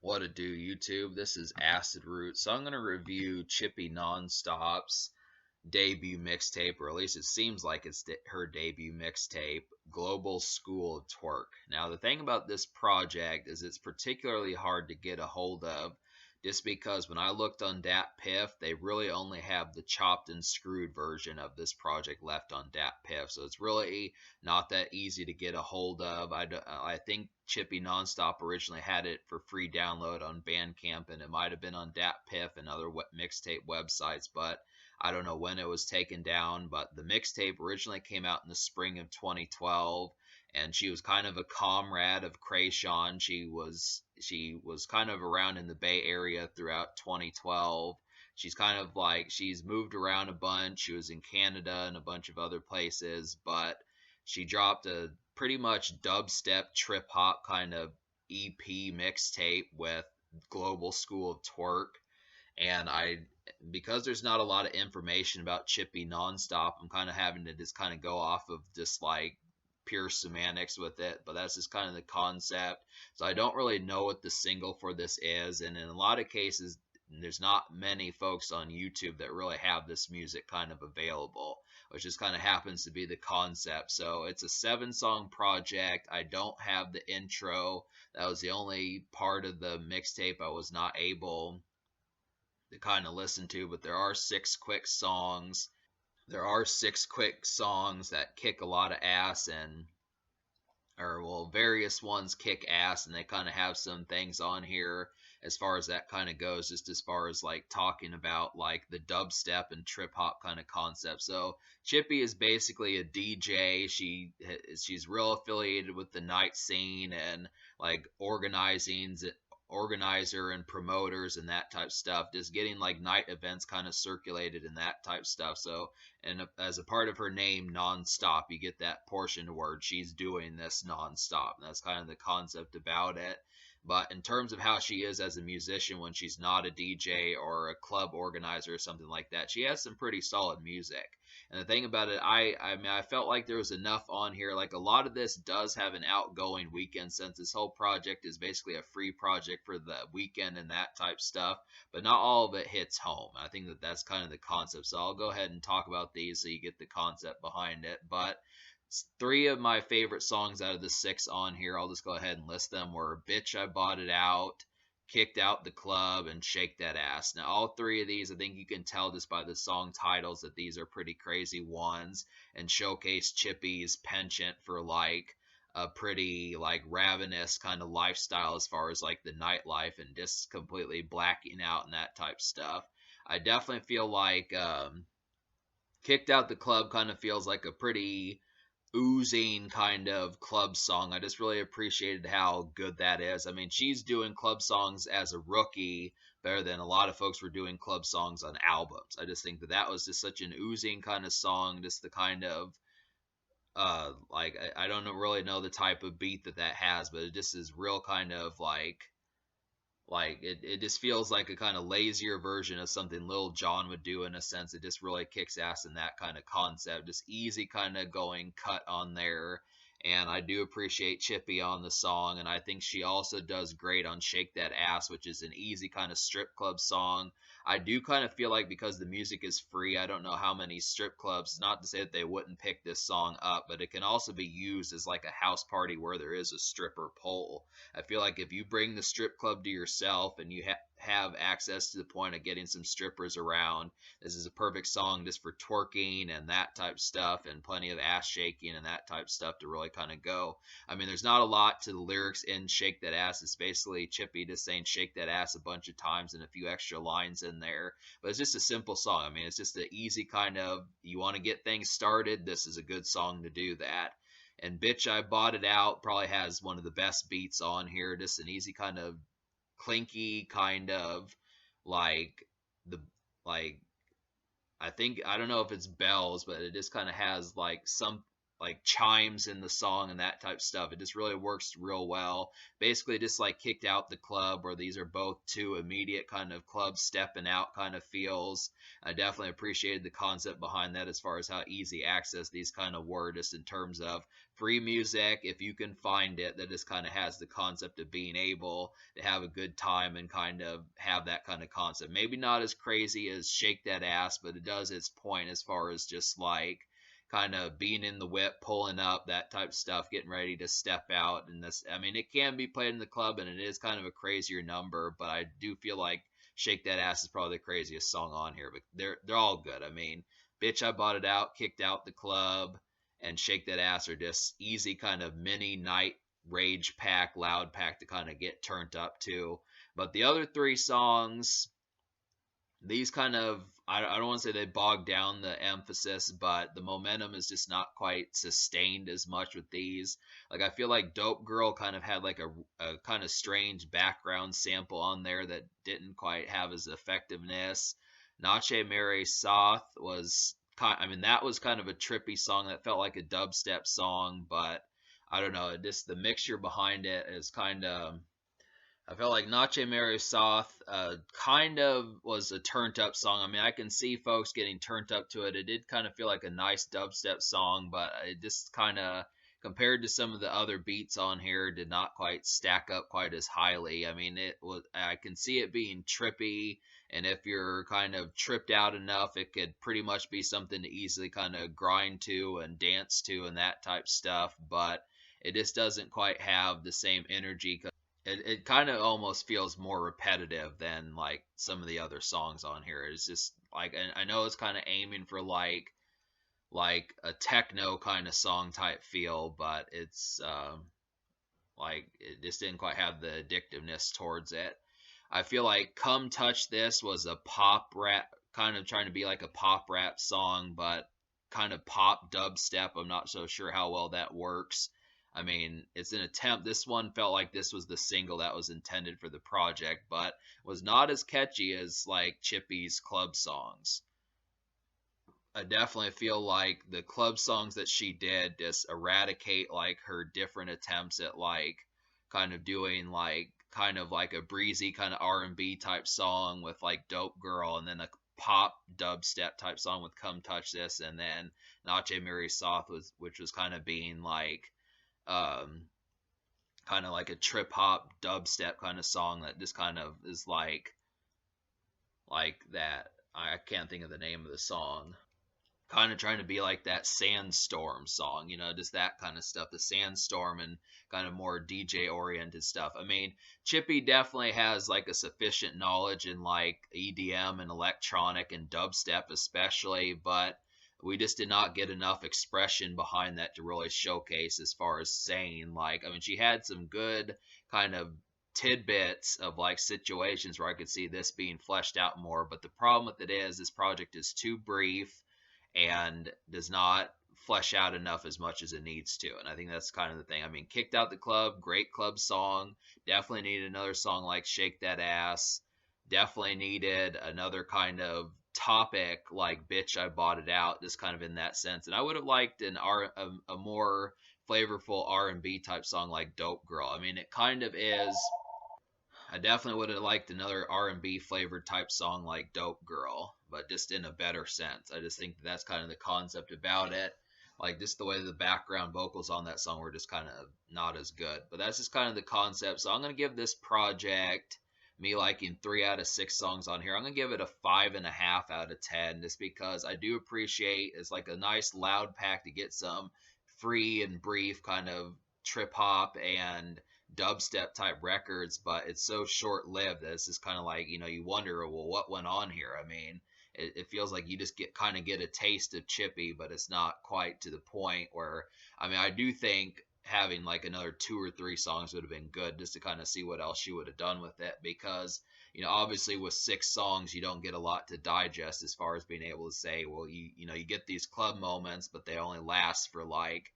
What to do, YouTube? This is Acid Root. So I'm going to review Chippy Nonstop's debut mixtape, or at least it seems like it's her debut mixtape, Global School of Twerk. Now, the thing about this project is it's particularly hard to get a hold of, just because when I looked on DatPiff, they really only have the chopped and screwed version of this project left on DatPiff. So it's really not that easy to get a hold of. I think Chippy Nonstop originally had it for free download on Bandcamp, and it might have been on DatPiff and other mixtape websites, but I don't know when it was taken down. But the mixtape originally came out in the spring of 2012, and she was kind of a comrade of Krayshawn. She was kind of around in the Bay Area throughout 2012. She's kind of like she's moved around a bunch. She was in Canada and a bunch of other places, but she dropped a pretty much dubstep trip hop kind of EP mixtape with Global School of Twerk. And because there's not a lot of information about Chippy Nonstop, I'm kind of having to just kind of go off of just like pure semantics with it, but that's just kind of the concept. So I don't really know what the single for this is, and in a lot of cases, there's not many folks on YouTube that really have this music kind of available, which just kind of happens to be the concept. So it's a 7-song project. I don't have the intro. That was the only part of the mixtape I was not able to kind of listen to, but there are 6 quick songs. There are 6 quick songs that kick a lot of ass, and or well, various ones kick ass, and they kind of have some things on here as far as that kind of goes, just as far as like talking about like the dubstep and trip hop kind of concept. So Chippy is basically a DJ. She's real affiliated with the night scene and like organizer and promoters and that type stuff, just getting like night events kind of circulated and that type stuff. So, and as a part of her name, Nonstop, you get that portion word. She's doing this nonstop. And that's kind of the concept about it. But in terms of how she is as a musician when she's not a DJ or a club organizer or something like that, she has some pretty solid music. And the thing about it, I mean, I felt like there was enough on here. Like a lot of this does have an outgoing weekend, since this whole project is basically a free project for the weekend and that type stuff. But not all of it hits home. I think that that's kind of the concept. So I'll go ahead and talk about these so you get the concept behind it. But 3 of my favorite songs out of the 6 on here, I'll just go ahead and list them, were Bitch I Bought It Out, Kicked Out the Club, and Shake That Ass. Now, all 3 of these, I think you can tell just by the song titles that these are pretty crazy ones and showcase Chippy's penchant for like a pretty like ravenous kind of lifestyle as far as like the nightlife and just completely blacking out and that type stuff. I definitely feel like Kicked Out the Club kind of feels like a pretty oozing kind of club song. I just really appreciated how good that is. I mean, she's doing club songs as a rookie better than a lot of folks were doing club songs on albums. I just think that that was just such an oozing kind of song, just the kind of like I don't really know the type of beat that that has, but it just is real kind of like it just feels like a kind of lazier version of something Lil Jon would do. In a sense, it just really kicks ass in that kind of concept, just easy kind of going cut on there. And I do appreciate Chippy on the song, and I think she also does great on Shake That Ass, which is an easy kind of strip club song. I do kind of feel like because the music is free, I don't know how many strip clubs, not to say that they wouldn't pick this song up, but it can also be used as like a house party where there is a stripper pole. I feel like if you bring the strip club to yourself and you have access to the point of getting some strippers around, this is a perfect song just for twerking and that type stuff, and plenty of ass shaking and that type stuff to really kind of go. I mean, there's not a lot to the lyrics in Shake That Ass. It's basically Chippy just saying shake that ass a bunch of times and a few extra lines in there. But it's just a simple song. I mean, it's just an easy kind of, you want to get things started, this is a good song to do that. And Bitch I Bought It Out probably has one of the best beats on here. Just an easy kind of clinky kind of like the like I think, I don't know if it's bells, but it just kind of has like some like chimes in the song and that type of stuff. It just really works real well. Basically, just like kicked out the club, where these are both two immediate kind of club stepping out kind of feels. I definitely appreciated the concept behind that as far as how easy access these kind of were, just in terms of free music, if you can find it, that just kind of has the concept of being able to have a good time and kind of have that kind of concept. Maybe not as crazy as Shake That Ass, but it does its point as far as just like kind of being in the whip, pulling up, that type of stuff, getting ready to step out. And this, I mean, it can be played in the club and it is kind of a crazier number, but I do feel like Shake That Ass is probably the craziest song on here, but they're all good. I mean, Bitch I Bought It Out, Kicked Out the Club, and Shake That Ass are just easy kind of mini night rage pack, loud pack to kind of get turned up to. But the other three songs, these kind of, I don't want to say they bog down the emphasis, but the momentum is just not quite sustained as much with these. Like I feel like Dope Girl kind of had like a kind of strange background sample on there that didn't quite have as effectiveness. Nache Mary Soth was kind, I mean that was kind of a trippy song that felt like a dubstep song, but I don't know, just the mixture behind it is kind of, I felt like Nache Mary Soth kind of was a turned up song. I mean, I can see folks getting turned up to it. It did kind of feel like a nice dubstep song, but it just kind of, compared to some of the other beats on here, did not quite stack up quite as highly. I mean, it was, I can see it being trippy, and if you're kind of tripped out enough, it could pretty much be something to easily kind of grind to and dance to and that type stuff, but it just doesn't quite have the same energy. It kind of almost feels more repetitive than like some of the other songs on here. It's just like, and I know it's kind of aiming for like a techno kind of song type feel, but it's like it just didn't quite have the addictiveness towards it. I feel like Come Touch This was a pop rap, kind of trying to be like a pop rap song, but kind of pop dubstep. I'm not so sure how well that works. I mean, it's an attempt. This one felt like this was the single that was intended for the project, but was not as catchy as like Chippy's club songs. I definitely feel like the club songs that she did just eradicate like her different attempts at like kind of doing like kind of like a breezy kind of R&B type song with like Dope Girl, and then a pop dubstep type song with Come Touch This, and then Nache Mary Soth was, which was kind of being like um kind of like a trip hop dubstep kind of song that just kind of is like that. I can't think of the name of the song, kind of trying to be like that Sandstorm song, you know, just that kind of stuff, the Sandstorm and kind of more DJ oriented stuff. I mean, Chippy definitely has like a sufficient knowledge in like EDM and electronic and dubstep especially, but we just did not get enough expression behind that to really showcase as far as saying like, I mean, she had some good kind of tidbits of like situations where I could see this being fleshed out more, but the problem with it is this project is too brief and does not flesh out enough as much as it needs to. And I think that's kind of the thing. I mean, Kicked Out the Club, great club song. Definitely needed another song like Shake That Ass. Definitely needed another kind of topic like Bitch I Bought It Out, just kind of in that sense. And I would have liked a more flavorful R&B type song like Dope Girl. I mean, it kind of is. I definitely would have liked another R&B flavored type song like Dope Girl, but just in a better sense. I just think that's kind of the concept about it. Like just the way the background vocals on that song were just kind of not as good. But that's just kind of the concept. So I'm going to give this project, me liking 3 out of 6 songs on here, I'm going to give it a 5.5 out of 10, just because I do appreciate it's like a nice loud pack to get some free and brief kind of trip hop and dubstep type records, but it's so short lived that it's just kind of like, you know, you wonder, well, what went on here? I mean, it feels like you just get kind of get a taste of Chippy, but it's not quite to the point where, I mean, I do think having like another 2 or 3 songs would have been good just to kind of see what else she would have done with it, because you know, obviously with 6 songs you don't get a lot to digest as far as being able to say, well, you know, you get these club moments, but they only last for like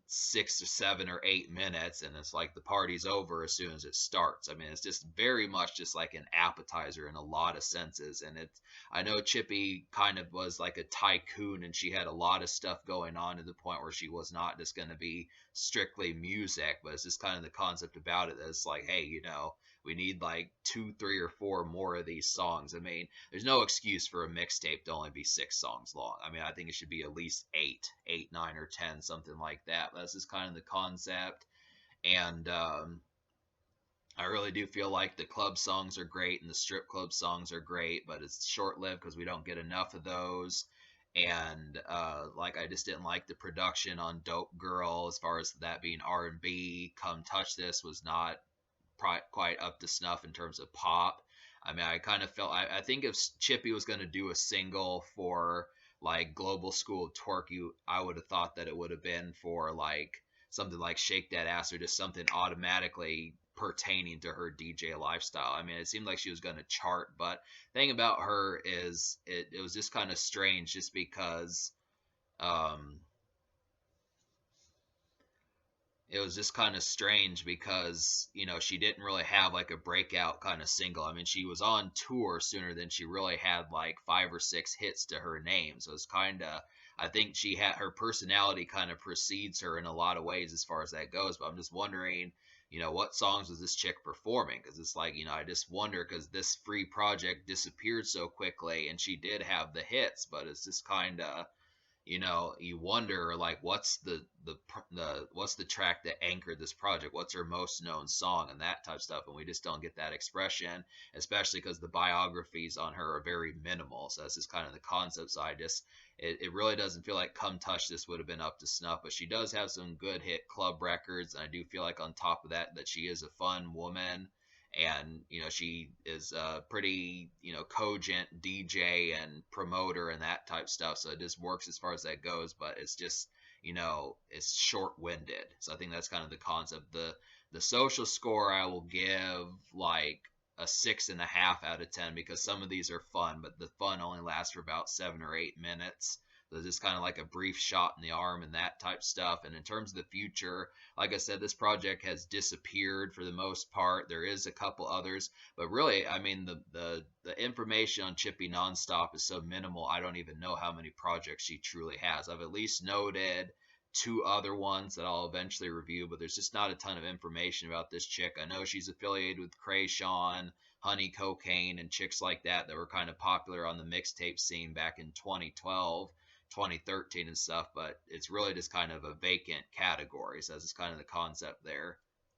6 or 7 or 8 minutes, and it's like the party's over as soon as it starts. I mean, it's just very much just like an appetizer in a lot of senses. And it's, I know Chippy kind of was like a tycoon, and she had a lot of stuff going on to the point where she was not just going to be strictly music, but it's just kind of the concept about it. That it's like, hey, we need like two, three, or four more of these songs. I mean, there's no excuse for a mixtape to only be 6 songs long. I mean, I think it should be at least eight, 9, or 10, something like that. But that's just kind of the concept. And I really do feel like the club songs are great and the strip club songs are great, but it's short lived because we don't get enough of those. And like, I just didn't like the production on Dope Girl, as far as that being R&B. Come Touch This was not quite up to snuff in terms of pop. I mean, I kind of felt, I think if Chippy was going to do a single for like Global School of Twerk, I would have thought that it would have been for like something like Shake That Ass, or just something automatically pertaining to her DJ lifestyle. I mean, it seemed like she was going to chart, but the thing about her is it was just kind of strange, just because um, it was just kind of strange because she didn't really have like a breakout kind of single. I mean, she was on tour sooner than she really had like 5 or 6 hits to her name. So it's kind of, I think she had, her personality kind of precedes her in a lot of ways as far as that goes. But I'm just wondering, what songs was this chick performing? Because it's like, I just wonder, because this free project disappeared so quickly, and she did have the hits, but it's just kind of, you wonder like, what's the track that anchored this project? What's her most known song and that type of stuff? And we just don't get that expression, especially because the biographies on her are very minimal. So that's just kind of the concept. So it really doesn't feel like Come Touch This would have been up to snuff, but she does have some good hit club records. And I do feel like on top of that she is a fun woman, and she is a pretty cogent DJ and promoter and that type stuff, so it just works as far as that goes. But it's just, it's short-winded. So I think that's kind of the concept. The social score, I will give like a 6.5 out of 10, because some of these are fun, but the fun only lasts for about 7 or 8 minutes. So just kind of like a brief shot in the arm and that type stuff. And in terms of the future, like I said, this project has disappeared for the most part. There is a couple others, but really, I mean, the information on Chippy Nonstop is so minimal. I don't even know how many projects she truly has. I've at least noted 2 other ones that I'll eventually review, but there's just not a ton of information about this chick. I know she's affiliated with Krayshawn, Honey Cocaine, and chicks like that were kind of popular on the mixtape scene back in 2012, 2013 and stuff, but it's really just kind of a vacant category. So that's just kind of the concept there.